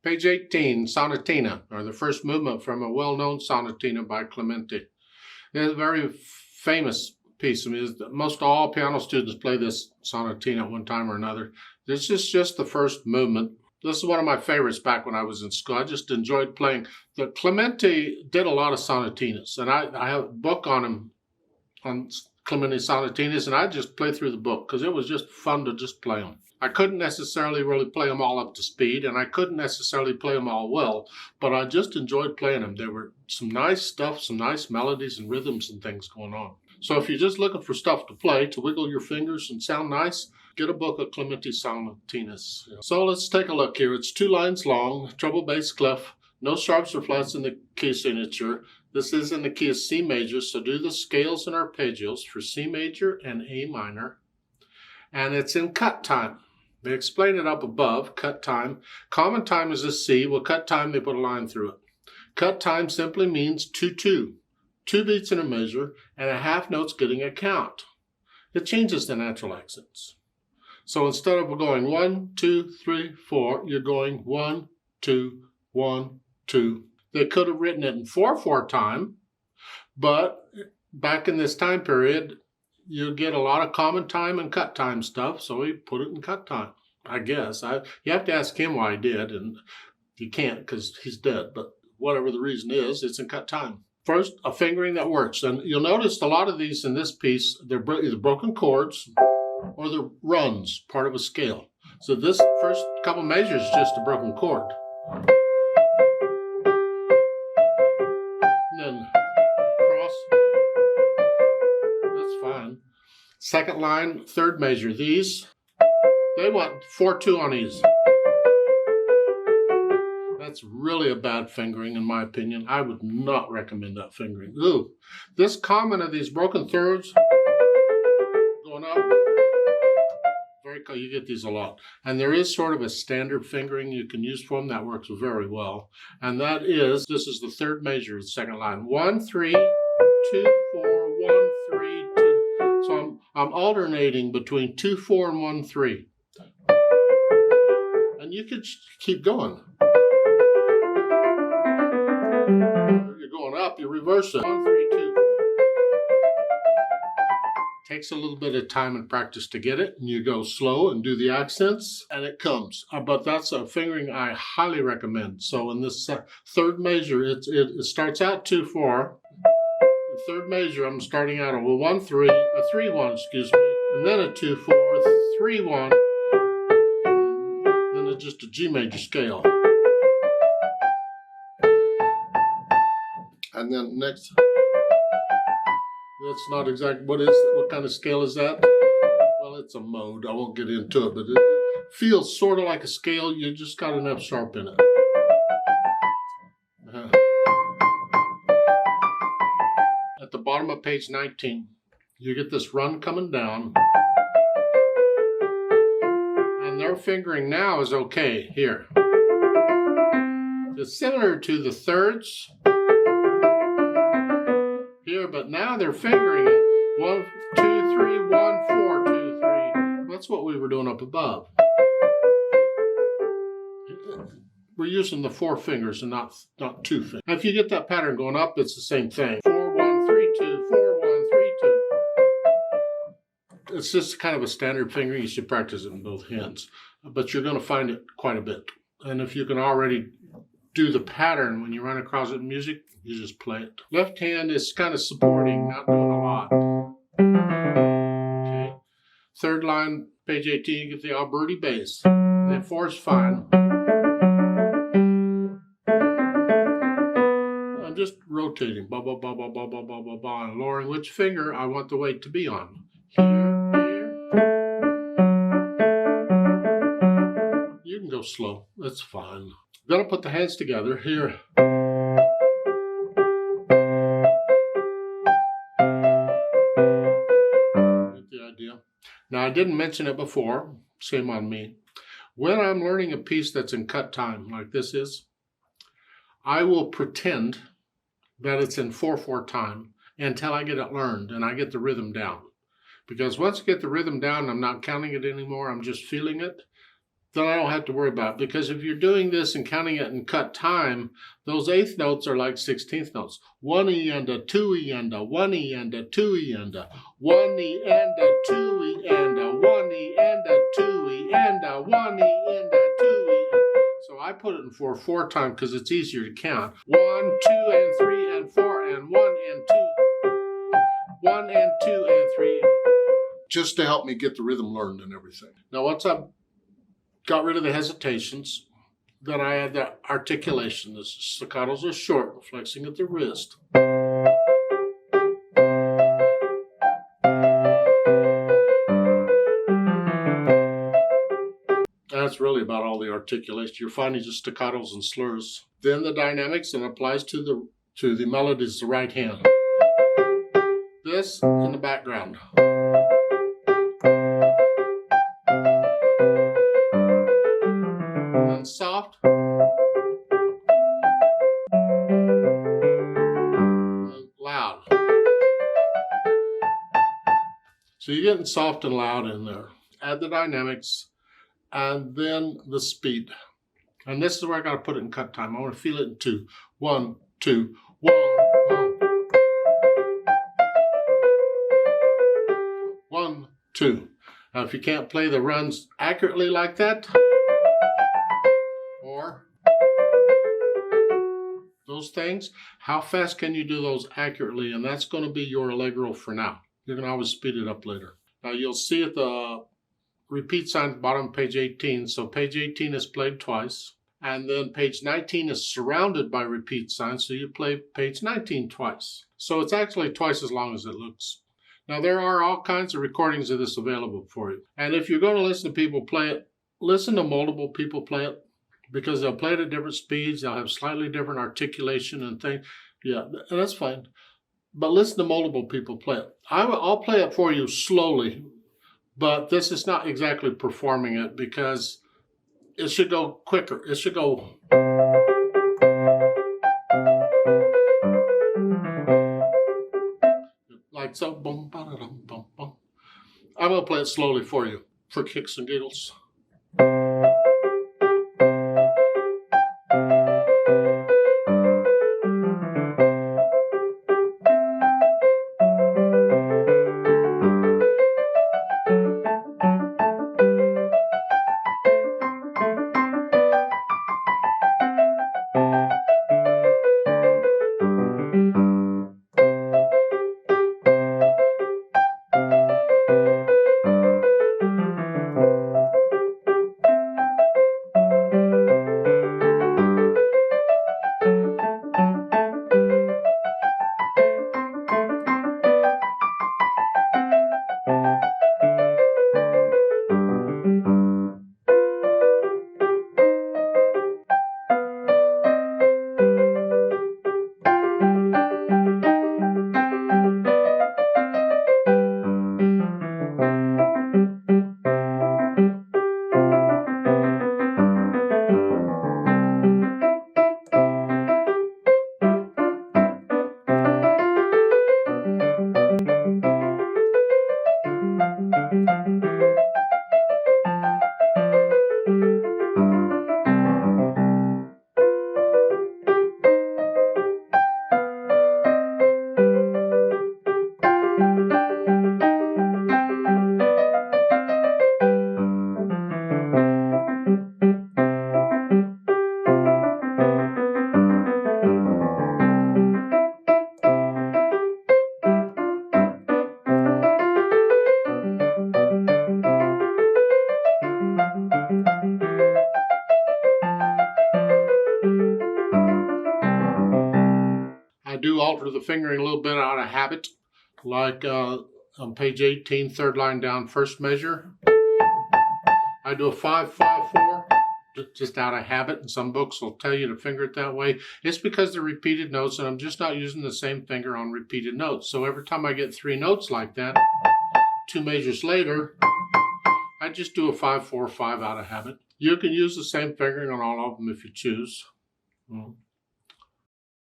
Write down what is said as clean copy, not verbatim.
Page 18, Sonatina, or the first movement from a well-known sonatina by Clementi. It's a very famous piece. I mean, most all piano students play this sonatina at one time or another. This is just the first movement. This is one of my favorites back when I was in school. I just enjoyed playing. The Clementi did a lot of sonatinas, and I have a book on him, on Clementi sonatinas, and I just play through the book because it was just fun to just play them. I couldn't necessarily really play them all up to speed, and I couldn't necessarily play them all well, but I just enjoyed playing them. There were some nice stuff, some nice melodies and rhythms and things going on. So if you're just looking for stuff to play, to wiggle your fingers and sound nice, get a book of Clementi sonatinas. So let's take a look here. It's 2 lines long, treble bass clef, no sharps or flats in the key signature. This is in the key of C major, so do the scales and arpeggios for C major and A minor. And it's in cut time. They explain it up above, cut time. Common time is a C. Well, cut time, they put a line through it. Cut time simply means 2-2. 2 beats in a measure, and a half note's getting a count. It changes the natural accents. So instead of going 1, 2, 3, 4, you're going 1, 2, 1, 2. They could have written it in 4/4 time, but back in this time period, you get a lot of common time and cut time stuff, so he put it in cut time, I guess. You have to ask him why he did, and you can't because he's dead, but whatever the reason is, it's in cut time. First, a fingering that works. And you'll notice a lot of these in this piece, they're either broken chords or they're runs, part of a scale. So this first couple measures is just a broken chord. And then cross. That's fine. Second line, third measure. These, they want 4/2 on these. That's really a bad fingering, in my opinion. I would not recommend that fingering. Ooh, this common of these broken thirds going up, very cool. You get these a lot. And there is sort of a standard fingering you can use for them that works very well. And that is, this is the third measure of the second line. 1, 3, 2, 4, 1, 3, 2. So I'm alternating between 2, 4, and 1, 3. And you could keep going. You're going up, you reverse it. 1, 3, 2, 4. Takes a little bit of time and practice to get it, and you go slow and do the accents, and it comes. But that's a fingering I highly recommend. So in this third measure, it starts out 2, 4. The third measure, I'm starting out a 1, 3, a 3, 1, excuse me, and then a 2, 4, 3, 1, and then it's just a G major scale. And then next, that's not exactly, what kind of scale is that? Well, it's a mode. I won't get into it, but it feels sort of like a scale. You just got an F sharp in it. At the bottom of page 19, you get this run coming down. And their fingering now is okay here. It's similar to the thirds here, but now they're fingering it 1, 2, 3, 1, 4, 2, 3. That's what we were doing up above. We're using the 4 fingers and not 2 fingers. Now, if you get that pattern going up, it's the same thing. 4, 1, 3, 2, 4, 1, 3, 2. It's just kind of a standard fingering. You should practice it in both hands, but you're going to find it quite a bit. And if you can already do the pattern when you run across it in music, you just play it. Left hand is kind of supporting, not doing a lot. Okay. Third line, page 18, you get the Alberti bass. And then 4 is fine. I'm just rotating, ba ba ba ba ba ba ba ba ba, and lowering which finger I want the weight to be on. Here, here. You can go slow. That's fine. I'm gonna put the hands together here. Now, I didn't mention it before, shame on me. When I'm learning a piece that's in cut time, like this is, I will pretend that it's in 4/4 time until I get it learned and I get the rhythm down. Because once I get the rhythm down, I'm not counting it anymore, I'm just feeling it. then I don't have to worry about it. Because if you're doing this and counting it in cut time, those eighth notes are like 16th notes. 1 E and a 2 E and a 1 E and a 2 E and a 1 E and a 2 E and a 1 E and a 2 E and a 1 E and a 2 E. So I put it in 4/4 time because it's easier to count. 1, 2, and 3, and 4, and 1, and 2. 1, and 2, and 3. Just to help me get the rhythm learned and everything. Now once I've got rid of the hesitations, then I add the articulation. The staccatos are short, flexing at the wrist. That's really about all the articulation. You're finding just staccatos and slurs. Then the dynamics, and applies to the melodies, the right hand. This in the background. And soft. And loud. So you're getting soft and loud in there. Add the dynamics. And then the speed. And this is where I got to put it in cut time. I want to feel it in 2. 1, 2, 1, 1, 2. Now if you can't play the runs accurately like that, or those things, how fast can you do those accurately? And that's going to be your allegro for now. You can always speed it up later. Now you'll see at the repeat sign at the bottom of page 18. So page 18 is played twice. And then page 19 is surrounded by repeat signs. So you play page 19 twice. So it's actually twice as long as it looks. Now there are all kinds of recordings of this available for you. And if you're going to listen to people play it, listen to multiple people play it. Because they'll play it at different speeds. They'll have slightly different articulation and things. Yeah, and that's fine. But listen to multiple people play it. I'll play it for you slowly. But this is not exactly performing it because it should go quicker. It should go. Like so. Boom, ba-da-dum, bum, bum. I'm going to play it slowly for you, for kicks and giggles. I do alter the fingering a little bit out of habit, like on page 18, third line down, first measure. I do a 5-5-4, just out of habit, and some books will tell you to finger it that way. It's because they're repeated notes, and I'm just not using the same finger on repeated notes. So every time I get 3 notes like that, 2 measures later, I just do a 5-4-5 out of habit. You can use the same fingering on all of them if you choose.